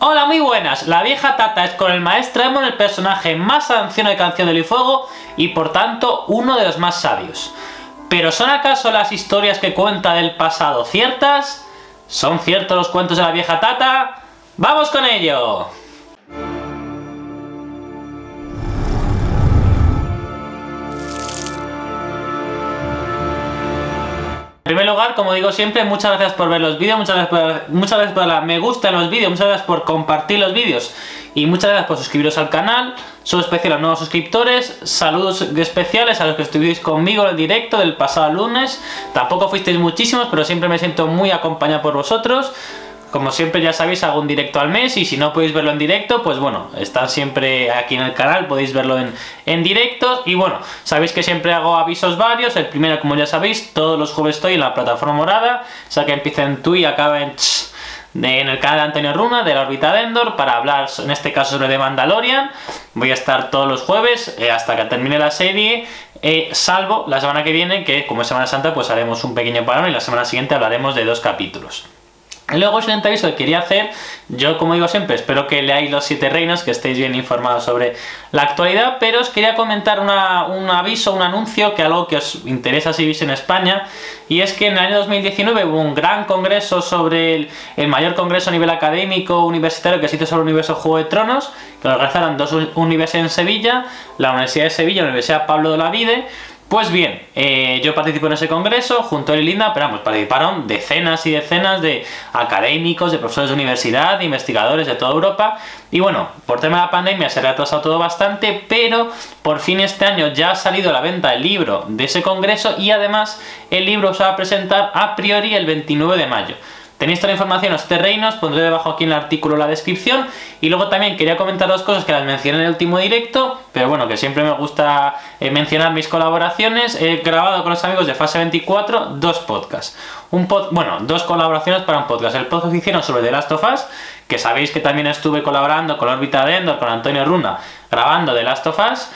Hola, muy buenas. La vieja Tata es con el maestro Aemon el personaje más anciano de Canción del Fuego y por tanto uno de los más sabios. ¿Pero son acaso las historias que cuenta del pasado ciertas? ¿Son ciertos los cuentos de la vieja Tata? ¡Vamos con ello! En primer lugar, como digo siempre, muchas gracias por ver los vídeos, muchas gracias por darle me gusta en los vídeos, muchas gracias por compartir los vídeos y muchas gracias por suscribiros al canal. Soy especial a los nuevos suscriptores, saludos especiales a los que estuvisteis conmigo en el directo del pasado lunes. Tampoco fuisteis muchísimos, pero siempre me siento muy acompañado por vosotros. Como siempre ya sabéis, hago un directo al mes y si no podéis verlo en directo, pues bueno, están siempre aquí en el canal, podéis verlo en directo. Y bueno, sabéis que siempre hago avisos varios. El primero, como ya sabéis, todos los jueves estoy en la plataforma morada, o sea que empieza en tu y acaba en el canal de Antonio Runa, de la órbita de Endor, para hablar en este caso sobre The Mandalorian. Voy a estar todos los jueves hasta que termine la serie, salvo la semana que viene, que como es Semana Santa, pues haremos un pequeño parón y la semana siguiente hablaremos de 2 capítulos. Y luego es un aviso que quería hacer. Yo, como digo siempre, espero que leáis Los Siete Reinos, que estéis bien informados sobre la actualidad, pero os quería comentar un aviso, un anuncio, que algo que os interesa si vivís en España, y es que en el año 2019 hubo un gran congreso sobre el mayor congreso a nivel académico universitario que se hizo sobre el universo Juego de Tronos, que lo organizaron 2 universidades en Sevilla, la Universidad de Sevilla y la Universidad Pablo de Olavide. Pues bien, yo participé en ese congreso junto a él y Linda, pero vamos, participaron decenas y decenas de académicos, de profesores de universidad, de investigadores de toda Europa. Y bueno, por tema de la pandemia se ha retrasado todo bastante, pero por fin este año ya ha salido a la venta el libro de ese congreso y además el libro se va a presentar a priori el 29 de mayo. Tenéis toda la información en Los Siete Reinos, pondré debajo aquí en el artículo la descripción. Y luego también quería comentar 2 cosas que las mencioné en el último directo, pero bueno, que siempre me gusta mencionar mis colaboraciones. He grabado con los amigos de Fase 24 2 podcasts. 2 colaboraciones para un podcast. El podcast que hicieron sobre The Last of Us, que sabéis que también estuve colaborando con la órbita de Endor, con Antonio Runa, grabando The Last of Us.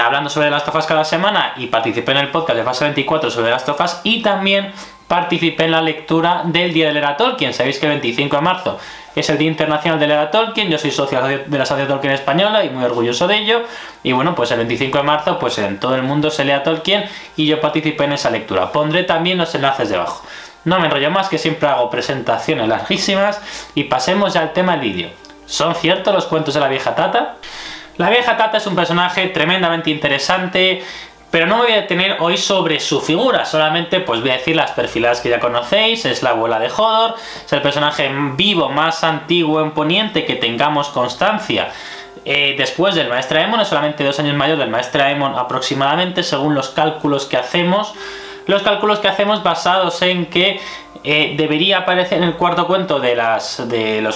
Hablando sobre The Last of Us cada semana, y participé en el podcast de Fase 24 sobre The Last of Us, y también participé en la lectura del Día del Era Tolkien. Sabéis que el 25 de marzo es el Día Internacional del Era Tolkien. Yo soy socio de la Sociedad Tolkien Española y muy orgulloso de ello. Y bueno, pues el 25 de marzo pues en todo el mundo se lea Tolkien y yo participé en esa lectura. Pondré también los enlaces debajo. No me enrollo más, que siempre hago presentaciones larguísimas, y pasemos ya al tema del vídeo. ¿Son ciertos los cuentos de la vieja Tata? La vieja Tata es un personaje tremendamente interesante, pero no me voy a detener hoy sobre su figura, solamente pues voy a decir las perfiladas que ya conocéis. Es la abuela de Hodor, es el personaje vivo más antiguo en Poniente que tengamos constancia. Después del maestro Aemon, es solamente 2 años mayor del maestro Aemon aproximadamente, según los cálculos que hacemos. Los cálculos que hacemos basados en que debería aparecer en el cuarto cuento el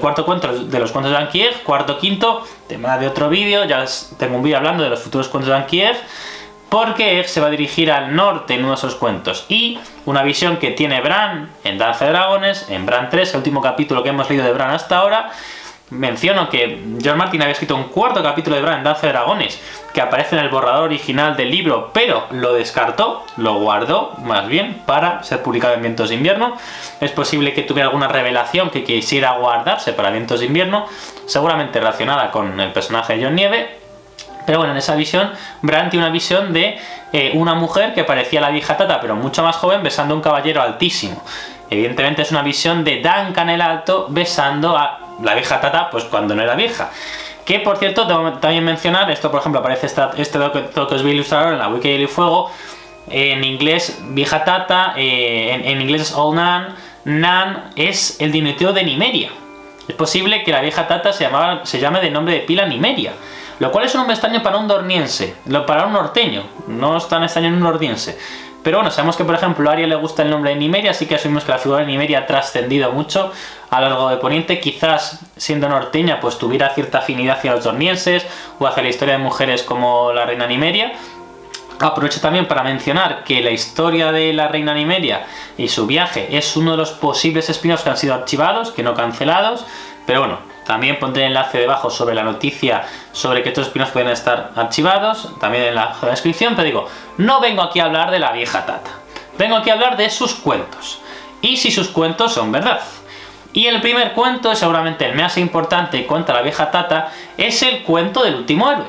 cuarto cuento de los cuentos de Ankh-Morpork, cuarto, quinto, tema de otro vídeo. Ya tengo un vídeo hablando de los futuros cuentos de Ankh-Morpork, porque se va a dirigir al norte en uno de esos cuentos, y una visión que tiene Bran en Danza de Dragones, en Bran 3, el último capítulo que hemos leído de Bran hasta ahora. Menciono que George Martin había escrito un 4º capítulo de Bran en Danza de Dragones que aparece en el borrador original del libro, pero lo descartó, lo guardó más bien para ser publicado en Vientos de Invierno. Es posible que tuviera alguna revelación que quisiera guardarse para Vientos de Invierno, seguramente relacionada con el personaje de Jon Nieve. Pero bueno, en esa visión, Bran tiene una visión de una mujer que parecía la vieja Tata, pero mucho más joven, besando a un caballero altísimo. Evidentemente es una visión de Duncan el Alto besando a la vieja Tata, pues cuando no era vieja. Que por cierto, tengo que también mencionar, esto por ejemplo aparece este doc que os voy a ilustrar ahora en la Wiki de Hielo y Fuego. En inglés, vieja Tata, en inglés es Old Nan. Nan es el diminutivo de Nimeria. Es posible que la vieja Tata se llame de nombre de pila Nimeria, lo cual es un nombre extraño para un dorniense, para un norteño, no es tan extraño en un nordiense. Pero bueno, sabemos que por ejemplo a Arya le gusta el nombre de Nimeria, así que asumimos que la figura de Nimeria ha trascendido mucho a lo largo de Poniente. Quizás siendo norteña pues tuviera cierta afinidad hacia los dornienses o hacia la historia de mujeres como la reina Nimeria. Aprovecho también para mencionar que la historia de la reina Nimeria y su viaje es uno de los posibles spin-offs que han sido archivados, que no cancelados. Pero bueno, también pondré el enlace debajo sobre la noticia sobre que estos spin-offs pueden estar archivados, también en la descripción. Pero digo, no vengo aquí a hablar de la vieja Tata, vengo aquí a hablar de sus cuentos y si sus cuentos son verdad. Y el primer cuento, seguramente el más importante, cuenta la vieja Tata, es el cuento del último héroe.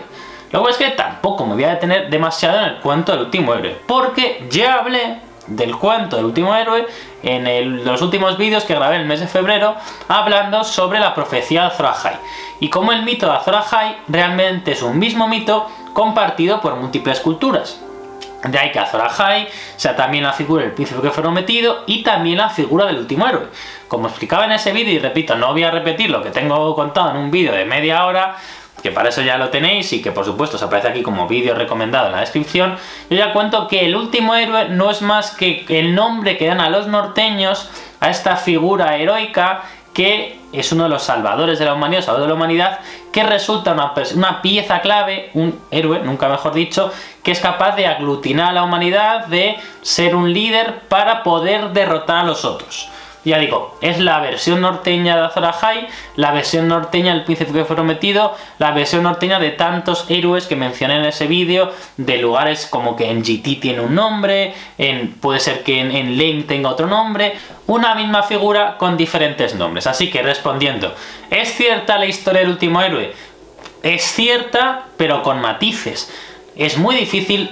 Luego es que tampoco me voy a detener demasiado en el cuento del último héroe, porque ya hablé del cuento del último héroe en los últimos vídeos que grabé en el mes de febrero, hablando sobre la profecía de Azor Ahai. Y como el mito de Azor Ahai realmente es un mismo mito compartido por múltiples culturas. De ahí que Azor Ahai sea también la figura del príncipe que fue prometido y también la figura del último héroe. Como explicaba en ese vídeo, y repito, no voy a repetir lo que tengo contado en un vídeo de media hora, que para eso ya lo tenéis y que por supuesto os aparece aquí como vídeo recomendado en la descripción, yo ya cuento que el último héroe no es más que el nombre que dan a los norteños a esta figura heroica que es uno de los salvadores de la humanidad, salvador de la humanidad, que resulta una pieza clave, un héroe, nunca mejor dicho, que es capaz de aglutinar a la humanidad, de ser un líder para poder derrotar a los otros. Ya digo, es la versión norteña de Azor Ahai, la versión norteña del príncipe que fue prometido, la versión norteña de tantos héroes que mencioné en ese vídeo, de lugares como que en GT tiene un nombre, puede ser que en Lane tenga otro nombre, una misma figura con diferentes nombres. Así que respondiendo, ¿es cierta la historia del último héroe? Es cierta, pero con matices. Es muy difícil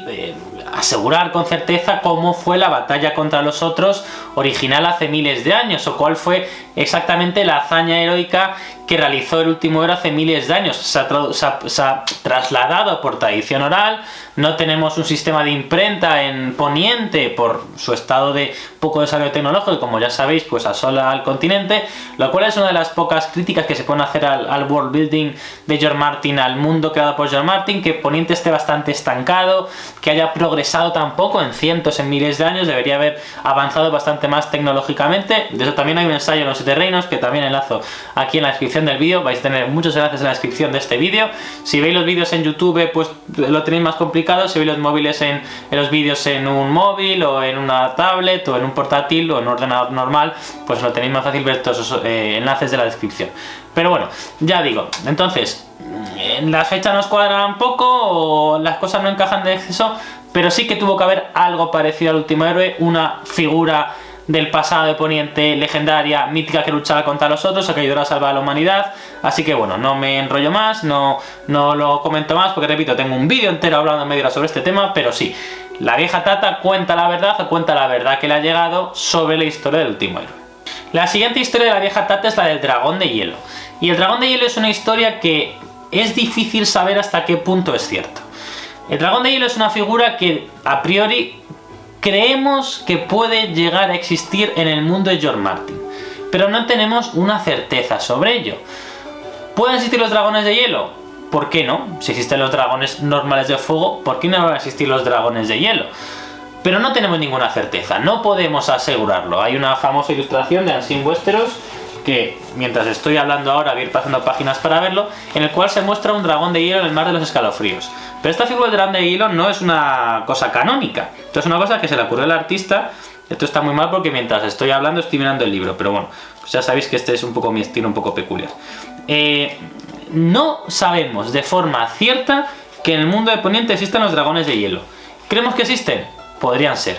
asegurar con certeza cómo fue la batalla contra los otros original hace miles de años, o cuál fue exactamente la hazaña heroica que realizó el último héroe hace miles de años. Se ha trasladado por tradición oral, no tenemos un sistema de imprenta en Poniente por su estado de poco desarrollo tecnológico, como ya sabéis, pues asola al continente, lo cual es una de las pocas críticas que se pueden hacer al world building de George Martin, al mundo creado por George Martin, que Poniente esté bastante estancado, que haya progresado tan poco en cientos, en miles de años, debería haber avanzado bastante más tecnológicamente. De eso también hay un ensayo en los 7 reinos que también enlazo aquí en la descripción del vídeo, vais a tener muchos enlaces en la descripción de este vídeo. Si veis los vídeos en YouTube, pues lo tenéis más complicado. Si veis los móviles en los vídeos en un móvil o en una tablet o en un portátil o en un ordenador normal, pues lo tenéis más fácil ver todos esos enlaces de la descripción. Pero bueno, ya digo, entonces las fechas nos cuadran un poco o las cosas no encajan de exceso, pero sí que tuvo que haber algo parecido al último héroe, una figura del pasado de Poniente legendaria, mítica, que luchaba contra los otros, que ayudara a salvar a la humanidad. Así que bueno, no me enrollo más, no lo comento más, porque repito, tengo un vídeo entero hablando en media hora sobre este tema, pero sí, la vieja Tata cuenta la verdad que le ha llegado sobre la historia del último héroe. La siguiente historia de la vieja Tata es la del dragón de hielo. Y el dragón de hielo es una historia que es difícil saber hasta qué punto es cierto. El dragón de hielo es una figura que a priori creemos que puede llegar a existir en el mundo de George Martin, pero no tenemos una certeza sobre ello. ¿Pueden existir los dragones de hielo? ¿Por qué no? Si existen los dragones normales de fuego, ¿por qué no van a existir los dragones de hielo? Pero no tenemos ninguna certeza, no podemos asegurarlo. Hay una famosa ilustración de Unseen Westeros, que mientras estoy hablando ahora voy a ir pasando páginas para verlo, en el cual se muestra un dragón de hielo en el mar de los escalofríos. Pero esta figura del dragón de hielo no es una cosa canónica, esto es una cosa que se le ocurrió al artista. Esto está muy mal porque mientras estoy hablando estoy mirando el libro, pero bueno, pues ya sabéis que este es un poco mi estilo, un poco peculiar. No sabemos de forma cierta que en el mundo de Poniente existan los dragones de hielo. ¿Creemos que existen? Podrían ser.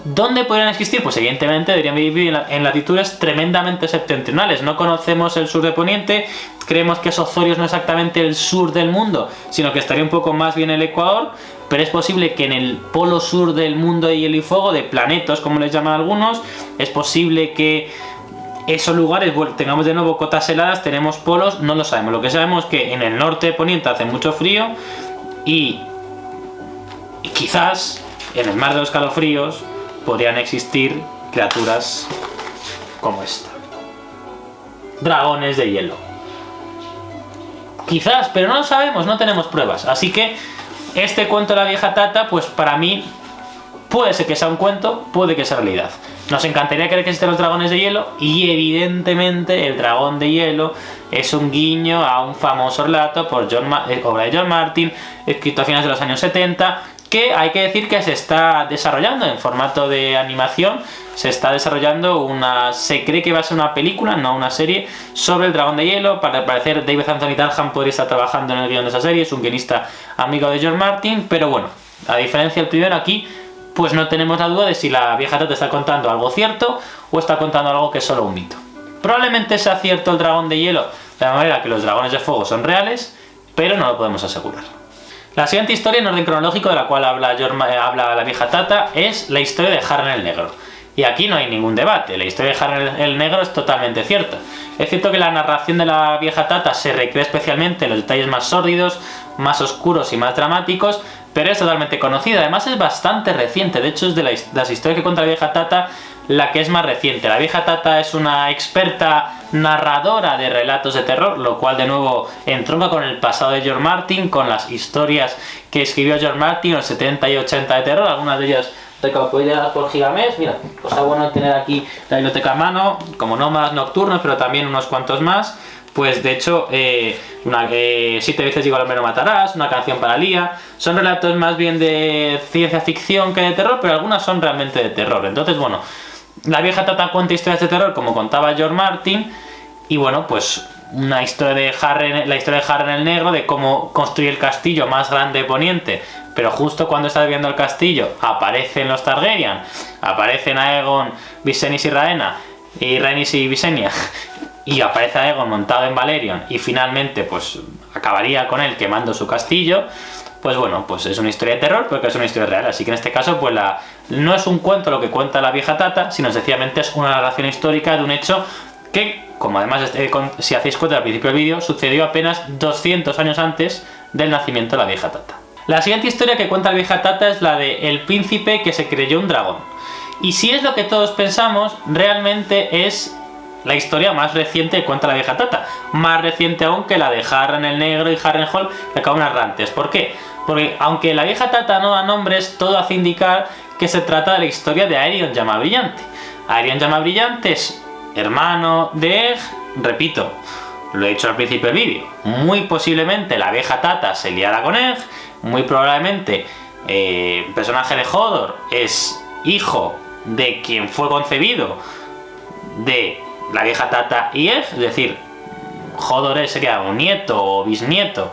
¿Dónde podrían existir? Pues evidentemente deberían vivir en latitudes tremendamente septentrionales. No conocemos el sur de Poniente, creemos que Sozorios no es exactamente el sur del mundo, sino que estaría un poco más bien el Ecuador, pero es posible que en el polo sur del mundo de hielo y fuego, de planetos como les llaman algunos, es posible que esos lugares tengamos de nuevo cotas heladas, tenemos polos, no lo sabemos. Lo que sabemos es que en el norte de Poniente hace mucho frío y quizás en el mar de los escalofríos podrían existir criaturas como esta. Dragones de hielo. Quizás, pero no lo sabemos, no tenemos pruebas. Así que este cuento de la vieja Tata, pues para mí puede ser que sea un cuento, puede que sea realidad. Nos encantaría creer que existen los dragones de hielo y evidentemente el dragón de hielo es un guiño a un famoso relato por obra de George Martin, escrito a finales de los años 70, que hay que decir que se está desarrollando en formato de animación. Se está desarrollando se cree que va a ser una película, no una serie, sobre el dragón de hielo. Para parecer David Anthony Darham podría estar trabajando en el guion de esa serie, es un guionista amigo de George Martin, pero bueno, a diferencia del primero, aquí pues no tenemos la duda de si la vieja Tata está contando algo cierto o está contando algo que es solo un mito. Probablemente sea cierto el dragón de hielo, de la manera que los dragones de fuego son reales, pero no lo podemos asegurar. La siguiente historia en orden cronológico de la cual habla la vieja Tata es la historia de Harren el Negro. Y aquí no hay ningún debate, la historia de Harren el Negro es totalmente cierta. Es cierto que la narración de la vieja Tata se recrea especialmente en los detalles más sórdidos, más oscuros y más dramáticos, pero es totalmente conocida. Además es bastante reciente, de hecho es de las historias que cuenta la vieja Tata la que es más reciente. La vieja Tata es una experta narradora de relatos de terror, lo cual de nuevo entronca con el pasado de George Martin, con las historias que escribió George Martin en los 70 y 80 de terror, algunas de ellas recopiladas por Gigamés. Mira, pues está bueno tener aquí la biblioteca a mano, como Nómadas Nocturnos, pero también unos cuantos más. Pues de hecho, 7 veces digo al hombre no matarás, Una canción para Lía, son relatos más bien de ciencia ficción que de terror, pero algunas son realmente de terror. Entonces, bueno, la vieja Tata cuenta historias de terror como contaba George Martin, y bueno, pues una historia de la historia de Harren el Negro, de cómo construye el castillo más grande de Poniente, pero justo cuando está viendo el castillo aparecen los Targaryen, aparecen Aegon, Viserys y Rhaena, y Rhaenys y Visenya, y aparece Aegon montado en Valerion y finalmente pues acabaría con él quemando su castillo. Pues bueno, pues es una historia de terror porque es una historia real, así que en este caso pues no es un cuento lo que cuenta la vieja Tata, sino sencillamente es una narración histórica de un hecho que, como además si hacéis cuenta al principio del vídeo, sucedió apenas 200 años antes del nacimiento de la vieja Tata. La siguiente historia que cuenta la vieja Tata es la de el príncipe que se creyó un dragón. Y si es lo que todos pensamos, realmente es la historia más reciente que cuenta la vieja Tata. Más reciente aún que la de Harren el Negro y Harrenhal que acaban errantes. ¿Por qué? Porque aunque la vieja Tata no da nombres, todo hace indicar que se trata de la historia de Aerion Llamabrillante. Aerion Llamabrillante es hermano de Egg, repito, lo he dicho al principio del vídeo, muy posiblemente la vieja Tata se liara con Egg, muy probablemente el personaje de Hodor es hijo de quien fue concebido de la vieja Tata y Egg, es decir, Hodor sería un nieto o bisnieto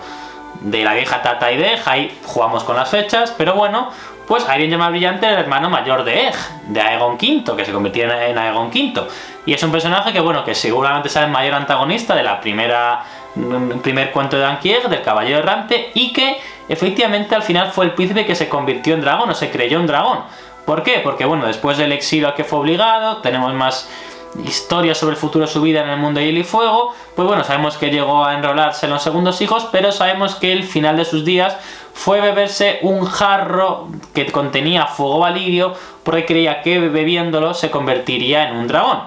de la vieja Tata y de Egg. Ahí jugamos con las fechas, pero bueno, pues Aerion Llamabrillante era el hermano mayor de Egg, de Aegon V, que se convertía en Aegon V, y es un personaje que bueno, que seguramente será el mayor antagonista de la primer cuento de Anki Egg, del Caballero Errante, y que efectivamente al final fue el príncipe que se convirtió en dragón o se creyó un dragón. ¿Por qué? Porque bueno, después del exilio al que fue obligado, tenemos más historias sobre el futuro de su vida en el mundo de hielo y fuego. Pues bueno, sabemos que llegó a enrolarse en los segundos hijos, pero sabemos que el final de sus días fue beberse un jarro que contenía fuego valirio, porque creía que bebiéndolo se convertiría en un dragón.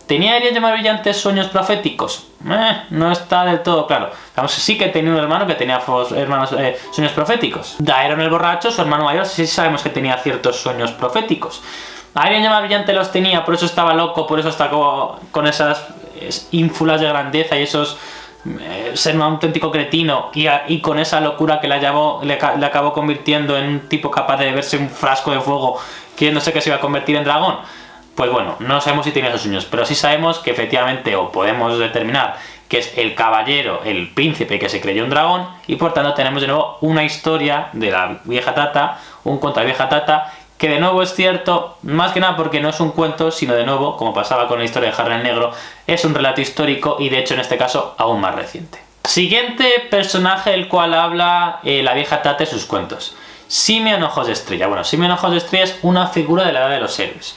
¿Tenía Aerion Llamabrillante sueños proféticos? No está del todo claro. Digamos, sí que tenía un hermano que tenía sueños proféticos. Daeron el borracho, su hermano mayor, sí sabemos que tenía ciertos sueños proféticos. Aerion Llamabrillante los tenía, por eso estaba loco, por eso estaba con esas ínfulas de grandeza y esos ser un auténtico cretino, y con esa locura que le acabó convirtiendo en un tipo capaz de beberse un frasco de fuego creyéndose que se iba a convertir en dragón. Pues bueno, no sabemos si tenía esos sueños, pero sí sabemos que efectivamente, o podemos determinar que es el caballero, el príncipe que se creyó un dragón, y por tanto tenemos de nuevo una historia de la vieja Tata, un cuento de la vieja Tata, que de nuevo es cierto, más que nada porque no es un cuento, sino de nuevo, como pasaba con la historia de Harren el Negro, es un relato histórico y de hecho en este caso aún más reciente. Siguiente personaje el cual habla la vieja Tata en sus cuentos. Simeon Ojos de Estrella. Bueno, Simeon Ojos de Estrella es una figura de la Edad de los Héroes.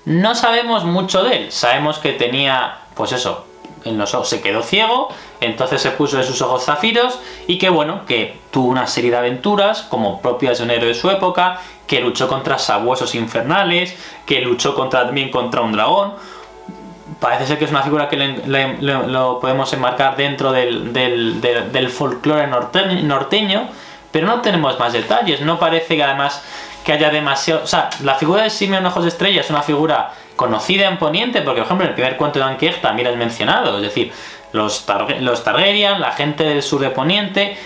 No sabemos mucho de él, sabemos que tenía, pues eso, en los ojos se quedó ciego, entonces se puso de sus ojos zafiros y que bueno, que tuvo una serie de aventuras como propias de un héroe de su época, que luchó contra sabuesos infernales, que luchó también contra un dragón. Parece ser que es una figura que lo podemos enmarcar dentro del folclore norteño, pero no tenemos más detalles, no parece que además que haya demasiado... O sea, la figura de Simeon Ojos de Estrella es una figura conocida en Poniente, porque por ejemplo en el primer cuento de Anki Egg también es mencionado, es decir, los Targaryen, la gente del sur de Poniente,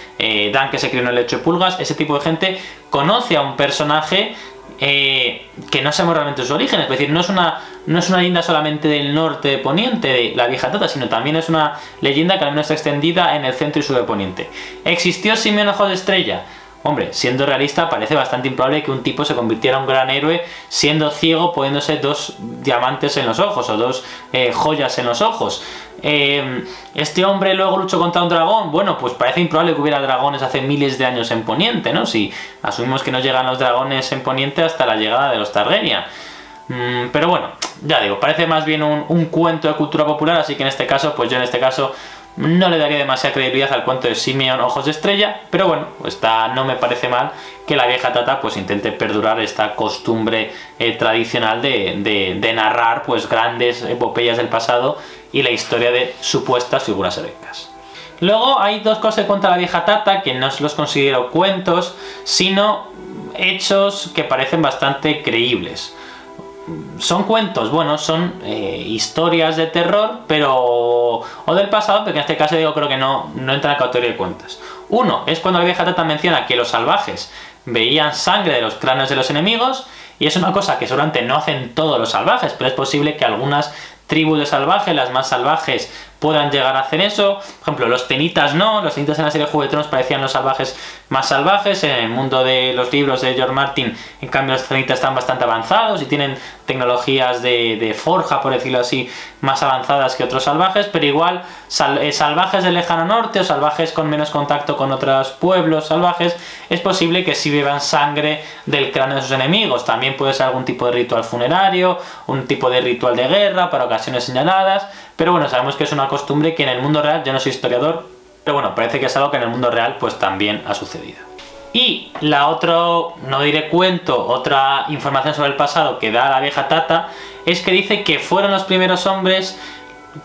Dan que se crió en el lecho de pulgas, ese tipo de gente conoce a un personaje que no sabemos realmente su origen, es decir, no es una leyenda solamente del norte de Poniente, de la vieja Tata, sino también es una leyenda que al menos está extendida en el centro y sur de Poniente. ¿Existió Simeon Ojos de Estrella? Hombre, siendo realista, parece bastante improbable que un tipo se convirtiera en un gran héroe siendo ciego, poniéndose 2 diamantes en los ojos o 2 joyas en los ojos. Este hombre luego luchó contra un dragón. Bueno, pues parece improbable que hubiera dragones hace miles de años en Poniente, ¿no? Si asumimos que no llegan los dragones en Poniente hasta la llegada de los Targaryen. Pero bueno, ya digo, parece más bien un cuento de cultura popular, así que en este caso, pues yo en este caso no le daría demasiada credibilidad al cuento de Simeon Ojos de Estrella, pero bueno, pues no me parece mal que la vieja Tata pues intente perdurar esta costumbre tradicional de narrar pues grandes epopeyas del pasado y la historia de supuestas figuras heroicas. Luego hay 2 cosas que cuenta la vieja Tata que no los considero cuentos, sino hechos que parecen bastante creíbles. Son cuentos, bueno, son historias de terror, pero o del pasado, pero que en este caso yo creo que no entra en la categoría de cuentos. Uno es cuando la vieja Tata menciona que los salvajes veían sangre de los cráneos de los enemigos, y es una cosa que seguramente no hacen todos los salvajes, pero es posible que algunas tribus de salvajes, las más salvajes, puedan llegar a hacer eso. Por ejemplo, los tenitas no, los tenitas en la serie de Juego de Tronos parecían los salvajes más salvajes. En el mundo de los libros de George Martin, en cambio, los tenitas están bastante avanzados y tienen tecnologías de forja, por decirlo así, más avanzadas que otros salvajes, pero igual salvajes del lejano norte o salvajes con menos contacto con otros pueblos salvajes, es posible que sí beban sangre del cráneo de sus enemigos. También puede ser algún tipo de ritual funerario, un tipo de ritual de guerra para ocasiones señaladas, pero bueno, sabemos que es una costumbre que en el mundo real, yo no soy historiador, pero bueno, parece que es algo que en el mundo real pues también ha sucedido. Y la otra, no diré cuento, otra información sobre el pasado que da la vieja Tata es que dice que fueron los primeros hombres,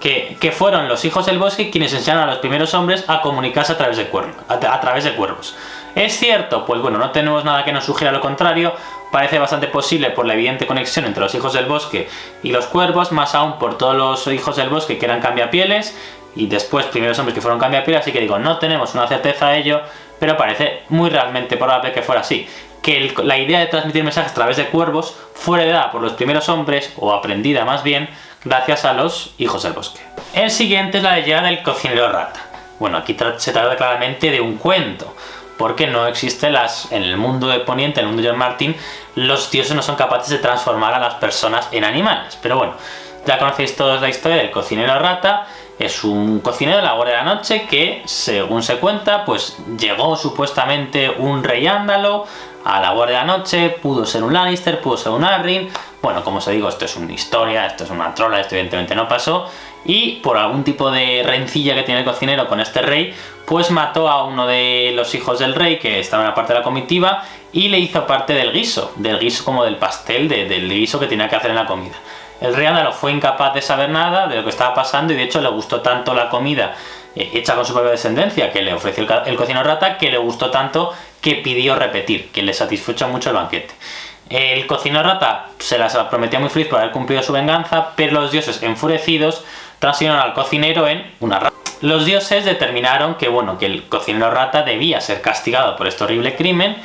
que fueron los hijos del bosque quienes enseñaron a los primeros hombres a comunicarse a través de cuervos. ¿Es cierto? Pues bueno, no tenemos nada que nos sugiera lo contrario. Parece bastante posible por la evidente conexión entre los hijos del bosque y los cuervos, más aún por todos los hijos del bosque que eran cambiapieles y después primeros hombres que fueron cambiapieles, así que digo, no tenemos una certeza de ello, pero parece muy realmente probable que fuera así, que la idea de transmitir mensajes a través de cuervos fuera dada por los primeros hombres, o aprendida más bien, gracias a los hijos del bosque. El siguiente es la leyenda del cocinero rata. Bueno, aquí se trata claramente de un cuento, porque no existe en el mundo de Poniente, en el mundo de George Martin, los dioses no son capaces de transformar a las personas en animales. Pero bueno, ya conocéis todos la historia del cocinero rata. Es un cocinero de la Guardia de la Noche que, según se cuenta, pues llegó supuestamente un rey ándalo a la Guardia de la Noche, pudo ser un Lannister, pudo ser un Arryn. Bueno, como os digo, esto es una historia, esto es una trola, esto evidentemente no pasó. Y por algún tipo de rencilla que tiene el cocinero con este rey, pues mató a uno de los hijos del rey que estaba en la parte de la comitiva y le hizo parte del guiso como del pastel, del guiso que tenía que hacer en la comida. El rey ándalo fue incapaz de saber nada de lo que estaba pasando y de hecho le gustó tanto la comida hecha con su propia descendencia que le ofreció el cocinero rata, que le gustó tanto que pidió repetir, que le satisfecho mucho el banquete. El cocinero rata se las prometía muy feliz por haber cumplido su venganza, pero los dioses, enfurecidos, transformaron al cocinero en una rata. Los dioses determinaron que el cocinero rata debía ser castigado por este horrible crimen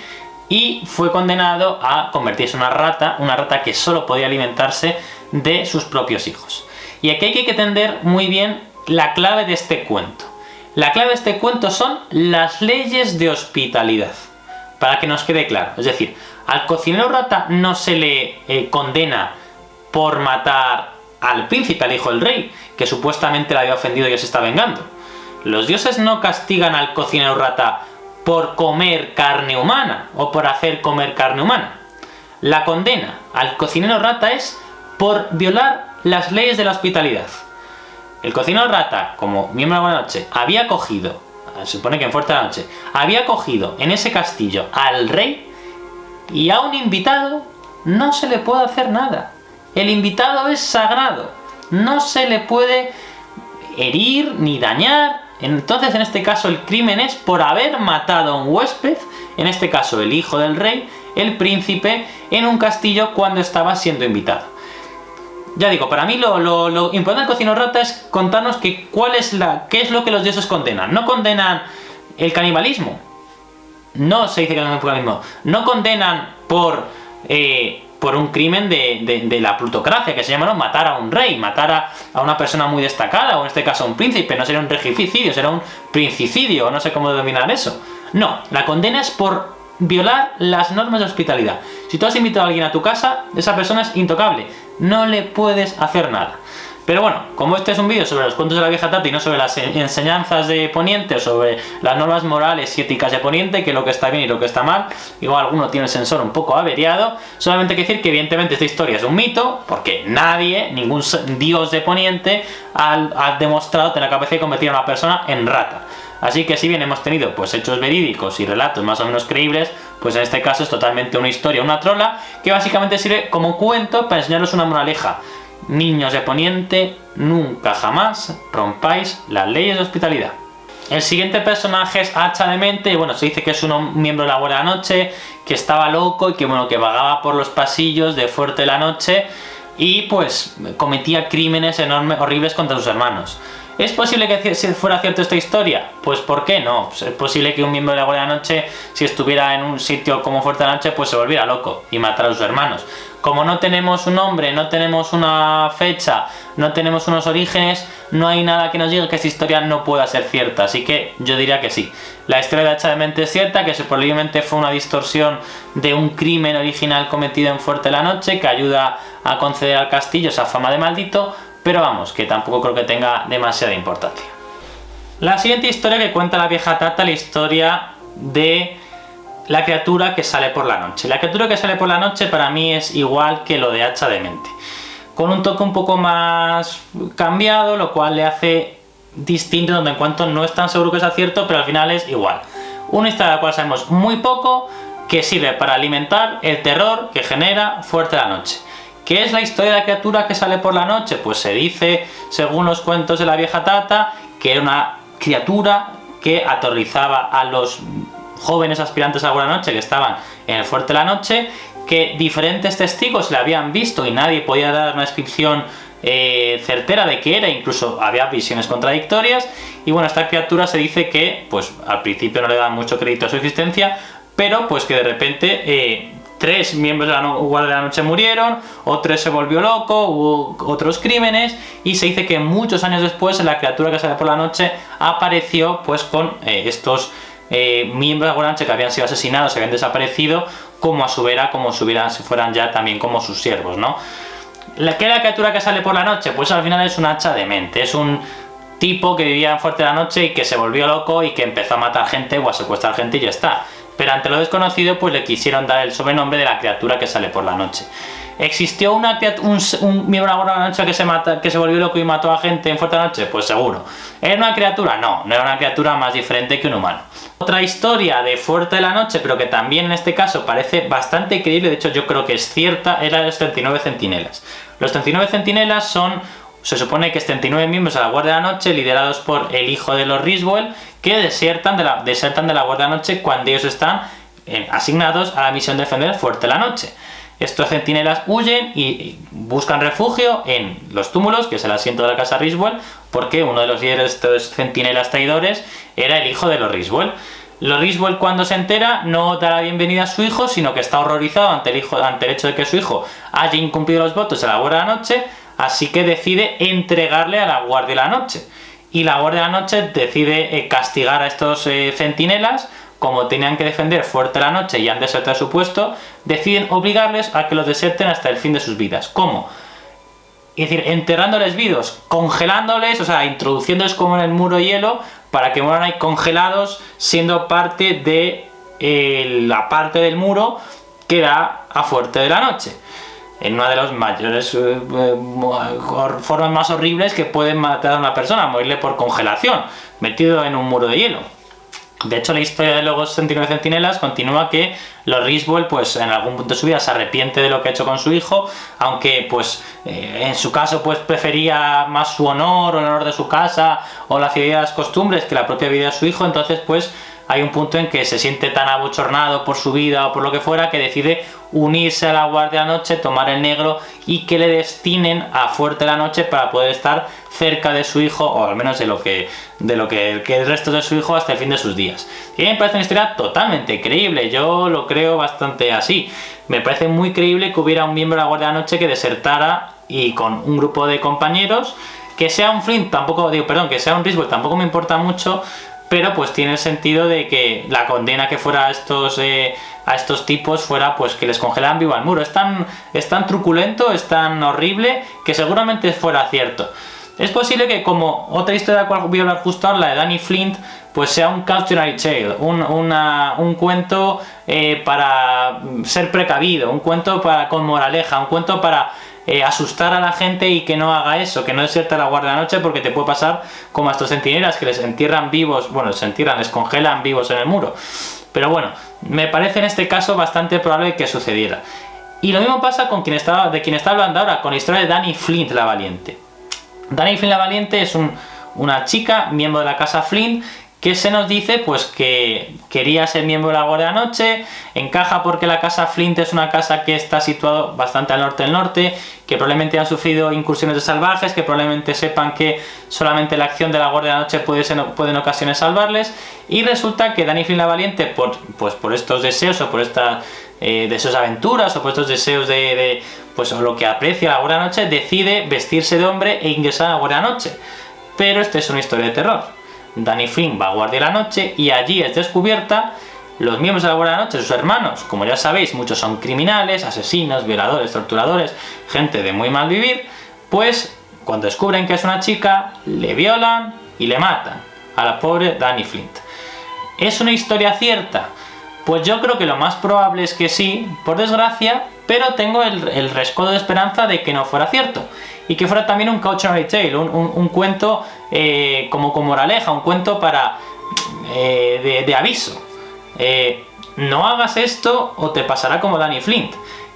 y fue condenado a convertirse en una rata que solo podía alimentarse de sus propios hijos. Y aquí hay que entender muy bien la clave de este cuento. La clave de este cuento son las leyes de hospitalidad, para que nos quede claro. Es decir, al cocinero rata no se le condena por matar al príncipe, al hijo del rey, que supuestamente le había ofendido y se está vengando. Los dioses no castigan al cocinero rata por comer carne humana o por hacer comer carne humana. La condena al cocinero rata es por violar las leyes de la hospitalidad. El cocinero rata, como miembro de la Buena Noche, había cogido, se supone que en Fuerte de la Noche, había cogido en ese castillo al rey, y a un invitado no se le puede hacer nada. El invitado es sagrado, no se le puede herir ni dañar. Entonces, en este caso, el crimen es por haber matado a un huésped, en este caso el hijo del rey, el príncipe, en un castillo cuando estaba siendo invitado. Ya digo, para mí lo importante del cocinero rata es contarnos qué es lo que los dioses condenan. No condenan el canibalismo. No se dice que no es canibalismo. No condenan por un crimen de la plutocracia, que se llama matar a un rey, matar a una persona muy destacada, o en este caso a un príncipe. No sería un regicidio, será un principidio, no sé cómo denominar eso. No, la condena es por violar las normas de hospitalidad. Si tú has invitado a alguien a tu casa, esa persona es intocable, no le puedes hacer nada. Pero bueno, como este es un vídeo sobre los cuentos de la vieja Tata y no sobre las enseñanzas de Poniente o sobre las normas morales y éticas de Poniente, que lo que está bien y lo que está mal, igual alguno tiene el sensor un poco averiado, solamente hay que decir que evidentemente esta historia es un mito, porque nadie, ningún dios de Poniente, ha demostrado tener la capacidad de convertir a una persona en rata. Así que si bien hemos tenido pues hechos verídicos y relatos más o menos creíbles, pues en este caso es totalmente una historia, una trola, que básicamente sirve como cuento para enseñaros una moraleja. Niños de Poniente, nunca jamás rompáis las leyes de hospitalidad. El siguiente personaje es Hacha de Mente, y bueno, se dice que es un miembro de la Guardia de la Noche, que estaba loco y que bueno, que vagaba por los pasillos de Fuerte de la Noche y pues cometía crímenes enormes, horribles contra sus hermanos. ¿Es posible que fuera cierta esta historia? Pues ¿por qué no? Pues es posible que un miembro de la Guardia de la Noche, si estuviera en un sitio como Fuerte de la Noche, pues se volviera loco y matara a sus hermanos. Como no tenemos un nombre, no tenemos una fecha, no tenemos unos orígenes, no hay nada que nos diga que esta historia no pueda ser cierta, así que yo diría que sí. La historia de Hacha de Mente es cierta, que probablemente fue una distorsión de un crimen original cometido en Fuerte de la Noche, que ayuda a conceder al castillo esa fama de maldito, pero vamos, que tampoco creo que tenga demasiada importancia. La siguiente historia que cuenta la vieja Tata, la historia de la criatura que sale por la noche. La criatura que sale por la noche para mí es igual que lo de Hacha de Mente, con un toque un poco más cambiado, lo cual le hace distinto, donde en cuanto no es tan seguro que sea cierto, pero al final es igual. Una historia de la cual sabemos muy poco, que sirve para alimentar el terror que genera Fuerte de la Noche. ¿Qué es la historia de la criatura que sale por la noche? Pues se dice, según los cuentos de la vieja Tata, que era una criatura que aterrorizaba a los jóvenes aspirantes a la Guardia de la Noche que estaban en el Fuerte de la Noche, que diferentes testigos le habían visto y nadie podía dar una descripción certera de qué era, incluso había visiones contradictorias. Y bueno, esta criatura se dice que pues al principio no le daban mucho crédito a su existencia, pero pues que de repente 3 miembros de la Guardia de la Noche murieron, otro se volvió loco, hubo otros crímenes, y se dice que muchos años después la criatura que sale por la noche apareció pues con estos miembros de la Guardia de la Noche que habían sido asesinados, se habían desaparecido, como a su vera, como si fueran ya también como sus siervos, ¿no? ¿Qué es la criatura que sale por la noche? Pues al final es un Hacha de Mente, es un tipo que vivía en Fuerte de la Noche y que se volvió loco y que empezó a matar gente o a secuestrar gente y ya está. Pero ante lo desconocido pues le quisieron dar el sobrenombre de la criatura que sale por la noche. ¿Existió un miembro de la Guardia de la Noche que se volvió loco y mató a gente en Fuerte de la Noche? Pues seguro. ¿Era una criatura? No, no era una criatura más diferente que un humano. Otra historia de Fuerte de la Noche, pero que también en este caso parece bastante creíble, de hecho yo creo que es cierta, era de los 39 centinelas. Los 39 centinelas se supone que es 39 miembros de la Guardia de la Noche liderados por el hijo de los Riswell, que desertan de la Guardia de la Noche cuando ellos están asignados a la misión de defender Fuerte de la Noche. Estos centinelas huyen y buscan refugio en los túmulos, que es el asiento de la casa Riswell, porque uno de los líderes de estos centinelas traidores era el hijo de los Riswell. Los Riswell, cuando se entera, no da la bienvenida a su hijo, sino que está horrorizado ante el hecho de que su hijo haya incumplido los votos de la Guardia de la Noche, así que decide entregarle a la Guardia de la Noche. Y la Guardia de la Noche decide castigar a estos centinelas. Como tenían que defender Fuerte de la Noche y han desertado su puesto, deciden obligarles a que los deserten hasta el fin de sus vidas. ¿Cómo? Es decir, enterrándoles vivos, congelándoles, o sea, introduciéndoles como en el muro de hielo para que mueran ahí congelados, siendo parte de la parte del muro que da a Fuerte de la Noche. En una de las mayores formas más horribles que pueden matar a una persona, morirle por congelación, metido en un muro de hielo. De hecho, la historia de los 39 centinelas continúa que los Riswell, pues en algún punto de su vida se arrepiente de lo que ha hecho con su hijo, aunque pues en su caso pues prefería más su honor o el honor de su casa o la fidelidad a las costumbres que la propia vida de su hijo. Entonces pues hay un punto en que se siente tan abochornado por su vida o por lo que fuera que decide unirse a la Guardia de la Noche, tomar el negro y que le destinen a Fuerte de la Noche para poder estar cerca de su hijo, o al menos de lo que el resto de su hijo hasta el fin de sus días. Y a mí me parece una historia totalmente creíble, yo lo creo bastante así. Me parece muy creíble que hubiera un miembro de la Guardia de la Noche que desertara y con un grupo de compañeros, que sea un Flint, que sea un Riswell tampoco me importa mucho, pero pues tiene el sentido de que la condena que fuera a estos tipos fuera pues que les congelaran vivo al muro. Es tan truculento, es tan horrible, que seguramente fuera cierto. Es posible que, como otra historia de la cual voy a hablar justo ahora, la de Danny Flint, pues sea un cautionary tale, un cuento para ser precavido, un cuento con moraleja, un cuento para asustar a la gente y que no haga eso, que no deserta la guardia de la noche, porque te puede pasar como a estos centinelas que les entierran vivos, bueno, les congelan vivos en el muro. Pero bueno, me parece en este caso bastante probable que sucediera. Y lo mismo pasa con quien está hablando ahora, con la historia de Danny Flint la Valiente. Danny Flint la Valiente es una chica, miembro de la casa Flint, que se nos dice pues que quería ser miembro de la Guardia de la Noche, encaja porque la casa Flint es una casa que está situada bastante al norte del norte, que probablemente han sufrido incursiones de salvajes, que probablemente sepan que solamente la acción de la Guardia de la Noche puede en ocasiones salvarles, y resulta que Danny Flint la Valiente, por estos deseos o por estas deseos de aventuras o por estos deseos de pues o lo que aprecia la Guardia de la Noche, decide vestirse de hombre e ingresar a la Guardia de la Noche. Pero esta es una historia de terror. Danny Flint va a Guardia de la Noche y allí es descubierta. Los miembros de la Guardia de la Noche, sus hermanos, como ya sabéis, muchos son criminales, asesinos, violadores, torturadores, gente de muy mal vivir, pues cuando descubren que es una chica, le violan y le matan a la pobre Danny Flint. ¿Es una historia cierta? Pues yo creo que lo más probable es que sí, por desgracia, pero tengo el rescoldo de esperanza de que no fuera cierto. Y que fuera también un cautionary tale, un cuento como con moraleja, un cuento de aviso. No hagas esto o te pasará como Danny Flint.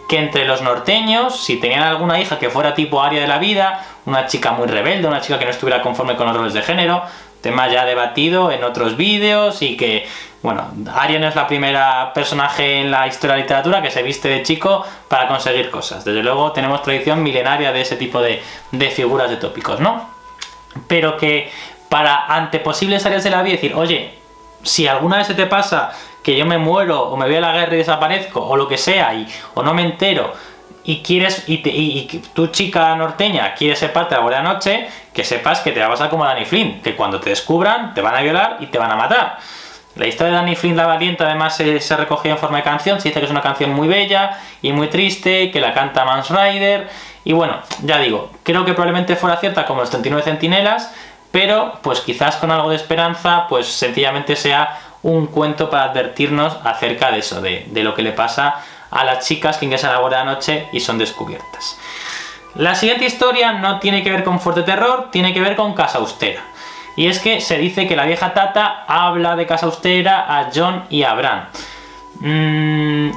Que entre los norteños, si tenían alguna hija que fuera tipo Aria de la vida, una chica muy rebelde, una chica que no estuviera conforme con los roles de género, tema ya debatido en otros vídeos, y que, bueno, Aria no es la primera personaje en la historia de la literatura que se viste de chico para conseguir cosas. Desde luego tenemos tradición milenaria de ese tipo de figuras de tópicos, ¿no? Pero que ante posibles áreas de la vida decir, oye, si alguna vez se te pasa que yo me muero o me voy a la guerra y desaparezco o lo que sea, o no me entero, y quieres y tu chica norteña quiere ser parte de la Guardia de la Noche, que sepas que te va a pasar como Danny Flint, que cuando te descubran te van a violar y te van a matar. La historia de Danny Flint la Valiente además se recogía en forma de canción. Se dice que es una canción muy bella y muy triste, que la canta Mance Rayder, y bueno, ya digo, creo que probablemente fuera cierta como los 39 centinelas, pero pues quizás con algo de esperanza, pues sencillamente sea un cuento para advertirnos acerca de eso, de lo que le pasa a las chicas que ingresan a la Guardia de la Noche y son descubiertas. La siguiente historia no tiene que ver con fuerte terror, tiene que ver con Casa Austera. Y es que se dice que la vieja Tata habla de Casa Austera a John y a Bran.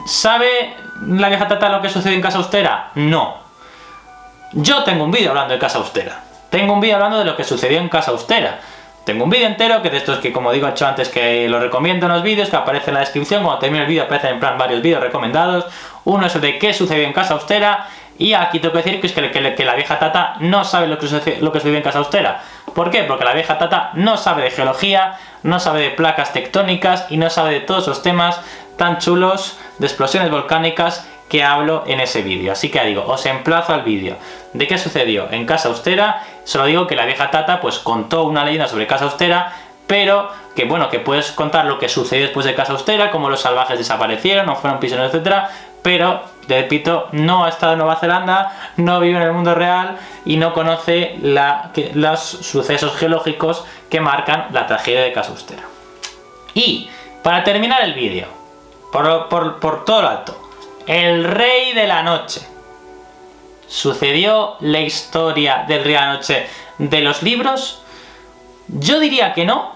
¿Sabe la vieja Tata lo que sucede en Casa Austera? No. Yo tengo un vídeo hablando de Casa Austera. Tengo un vídeo hablando de lo que sucedió en Casa Austera. Tengo un vídeo entero, que de estos que, como digo, he hecho antes, que lo recomiendo en los vídeos, que aparece en la descripción. Cuando termine el vídeo aparecen en plan varios vídeos recomendados. Uno es el de qué sucedió en Casa Austera. Y aquí tengo que decir que es que la vieja Tata no sabe lo que sucedió en Casa Austera. ¿Por qué? Porque la vieja Tata no sabe de geología, no sabe de placas tectónicas y no sabe de todos esos temas tan chulos de explosiones volcánicas que hablo en ese vídeo. Así que ya digo, os emplazo al vídeo de qué sucedió en Casa Austera. Solo digo que la vieja Tata pues contó una leyenda sobre Casa Austera, pero que bueno, que puedes contar lo que sucedió después de Casa Austera, como los salvajes desaparecieron, no fueron prisioneros, etcétera, pero, te repito, no ha estado en Nueva Zelanda, no vive en el mundo real y no conoce los sucesos geológicos que marcan la tragedia de Casa Austera. Y, para terminar el vídeo, por todo lo alto, el Rey de la Noche. ¿Sucedió la historia del Rey de la Noche de los libros? Yo diría que no,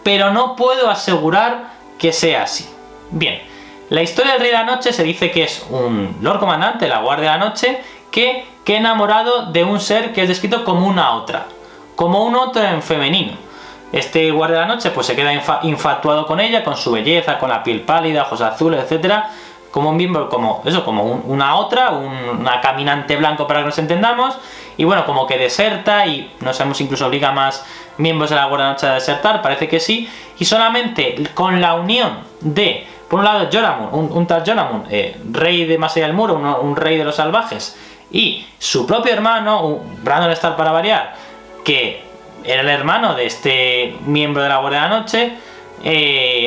pero no puedo asegurar que sea así. Bien, la historia del Rey de la Noche se dice que es un Lord Comandante de la Guardia de la Noche que enamorado de un ser que es descrito como una otra, como un otro en femenino. Este Guardia de la Noche pues se queda infatuado con ella, con su belleza, con la piel pálida, ojos azules, etcétera, como un miembro, como una otra, una caminante blanco para que nos entendamos, y bueno, como que deserta y no sabemos, incluso obliga a más miembros de la Guardia de la Noche a desertar, parece que sí, y solamente con la unión de, por un lado, Joramun, un tal Joramun, rey de más allá del muro, un rey de los salvajes, y su propio hermano, Brandon Stark para variar, que era el hermano de este miembro de la Guardia de la Noche,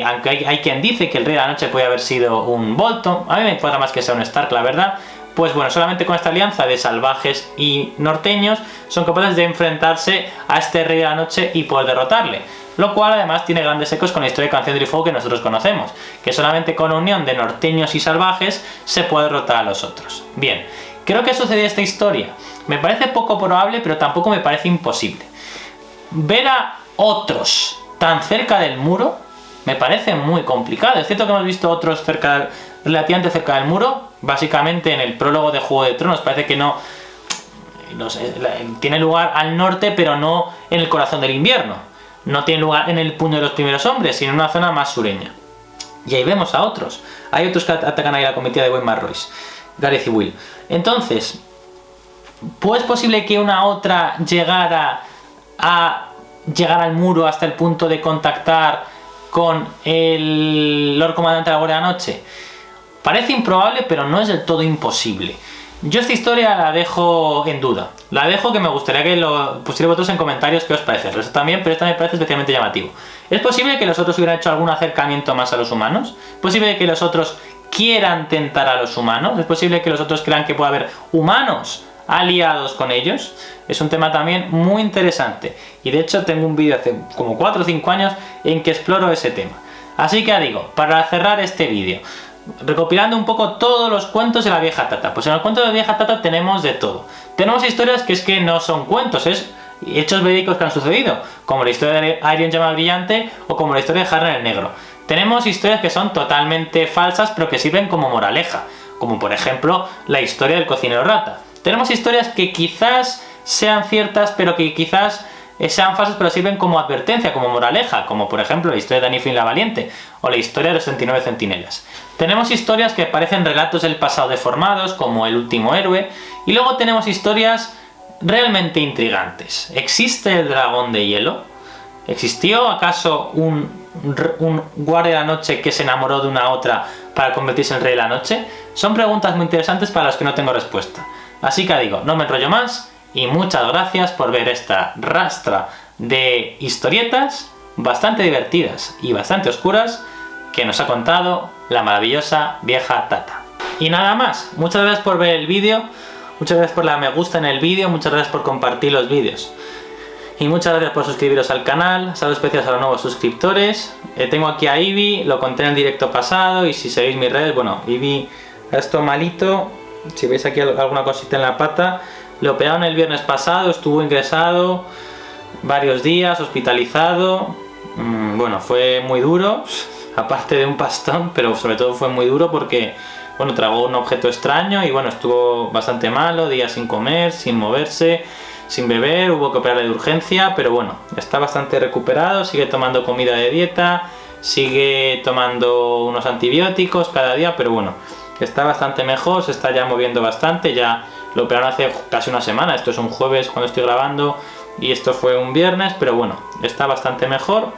aunque hay quien dice que el Rey de la Noche puede haber sido un Bolton. A mí me cuadra más que sea un Stark, la verdad. Pues bueno, solamente con esta alianza de salvajes y norteños son capaces de enfrentarse a este Rey de la Noche y poder derrotarle. Lo cual además tiene grandes ecos con la historia de Canción del Fuego que nosotros conocemos, que solamente con la unión de norteños y salvajes se puede derrotar a los otros. Bien, creo que sucedió esta historia. Me parece poco probable, pero tampoco me parece imposible. Ver a otros tan cerca del muro me parece muy complicado. Es cierto que hemos visto otros relativamente cerca del muro. Básicamente en el prólogo de Juego de Tronos parece que no sé, tiene lugar al norte, pero no en el corazón del invierno. No tiene lugar en el puño de los primeros hombres, sino en una zona más sureña. Y ahí vemos a otros. Hay otros que atacan ahí la comitiva de Waymar Royce, Gareth y Will. Entonces, ¿pues es posible que una otra llegara a llegar al muro hasta el punto de contactar con el Lord Comandante de la Guardia de la Noche? Parece improbable, pero no es del todo imposible. Yo esta historia la dejo en duda. La dejo que me gustaría que lo pusierais vosotros en comentarios qué os parece. Pero esto también, pero esta me parece especialmente llamativo. ¿Es posible que los otros hubieran hecho algún acercamiento más a los humanos? ¿Es posible que los otros quieran tentar a los humanos? ¿Es posible que los otros crean que puede haber humanos aliados con ellos? Es un tema también muy interesante. Y de hecho tengo un vídeo hace como 4 o 5 años en que exploro ese tema. Así que digo, para cerrar este vídeo, recopilando un poco todos los cuentos de la vieja Tata. Pues en los cuentos de la vieja Tata tenemos de todo. Tenemos historias que es que no son cuentos, es hechos verídicos que han sucedido, como la historia de Aerion Llama Brillante o como la historia de Harren el Negro. Tenemos historias que son totalmente falsas pero que sirven como moraleja, como por ejemplo la historia del cocinero rata. Tenemos historias que quizás sean ciertas pero que quizás sean falsas pero sirven como advertencia, como moraleja, como por ejemplo la historia de Dany Flynn la Valiente o la historia de los 39 centinelas. Tenemos historias que parecen relatos del pasado deformados, como El último héroe, y luego tenemos historias realmente intrigantes. ¿Existe el dragón de hielo? ¿Existió acaso un guardia de la noche que se enamoró de una otra para convertirse en rey de la noche? Son preguntas muy interesantes para las que no tengo respuesta. Así que digo, no me enrollo más y muchas gracias por ver esta rastra de historietas bastante divertidas y bastante oscuras que nos ha contado la maravillosa vieja Tata. Y nada más, muchas gracias por ver el vídeo, muchas gracias por la me gusta en el vídeo, muchas gracias por compartir los vídeos. Y muchas gracias por suscribiros al canal, saludos especiales a los nuevos suscriptores. Tengo aquí a Ivy, lo conté en el directo pasado y si seguís mis redes, bueno, Ivy esto malito, si veis aquí alguna cosita en la pata, lo operaron el viernes pasado, estuvo ingresado varios días, hospitalizado, bueno, fue muy duro. Aparte de un pastón, pero sobre todo fue muy duro porque, bueno, tragó un objeto extraño y bueno, estuvo bastante malo, días sin comer, sin moverse, sin beber, hubo que operarle de urgencia, pero bueno, está bastante recuperado, sigue tomando comida de dieta, sigue tomando unos antibióticos cada día, pero bueno, está bastante mejor, se está ya moviendo bastante, ya lo operaron hace casi una semana, esto es un jueves cuando estoy grabando y esto fue un viernes, pero bueno, está bastante mejor,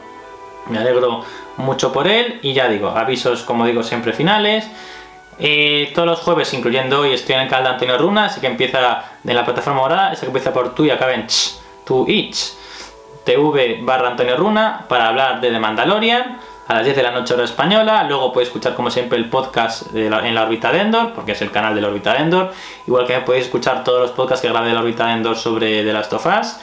me alegro mucho por él y ya digo, avisos como digo siempre finales. Todos los jueves, incluyendo hoy, estoy en el canal de Antonio Runa, así que empieza en la plataforma morada, esa que empieza por tu y acaba en tu itch tv/Antonio Runa para hablar de The Mandalorian a las 10 de la noche hora española. Luego podéis escuchar como siempre el podcast en la órbita de Endor, porque es el canal de la órbita de Endor, igual que podéis escuchar todos los podcasts que grabé de la órbita de Endor sobre The Last of Us.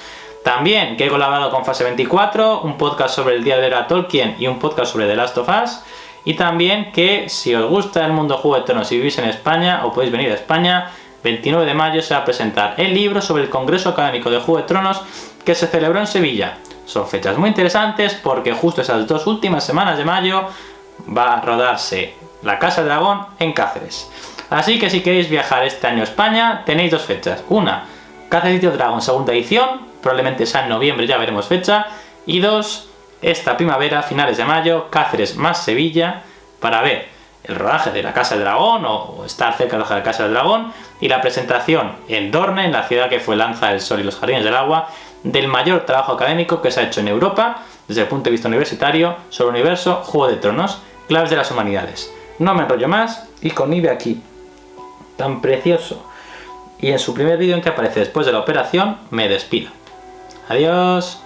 También que he colaborado con Fase 24, un podcast sobre el día de era Tolkien y un podcast sobre The Last of Us. Y también que si os gusta el mundo Juego de Tronos y vivís en España o podéis venir a España, 29 de mayo se va a presentar el libro sobre el Congreso Académico de Juego de Tronos que se celebró en Sevilla. Son fechas muy interesantes porque justo esas 2 últimas semanas de mayo va a rodarse La Casa del Dragón en Cáceres. Así que si queréis viajar este año a España, tenéis 2 fechas. Una, Cáceres City of Dragon segunda edición, probablemente sea en noviembre, ya veremos fecha. Y 2, esta primavera, finales de mayo, Cáceres más Sevilla, para ver el rodaje de La Casa del Dragón o estar cerca de la Casa del Dragón y la presentación en Dorne, en la ciudad que fue Lanza del Sol y los Jardines del Agua, del mayor trabajo académico que se ha hecho en Europa desde el punto de vista universitario sobre el universo Juego de Tronos, claves de las humanidades. No me enrollo más y con Ibe aquí, tan precioso, y en su primer vídeo en que aparece después de la operación, me despido. Adiós.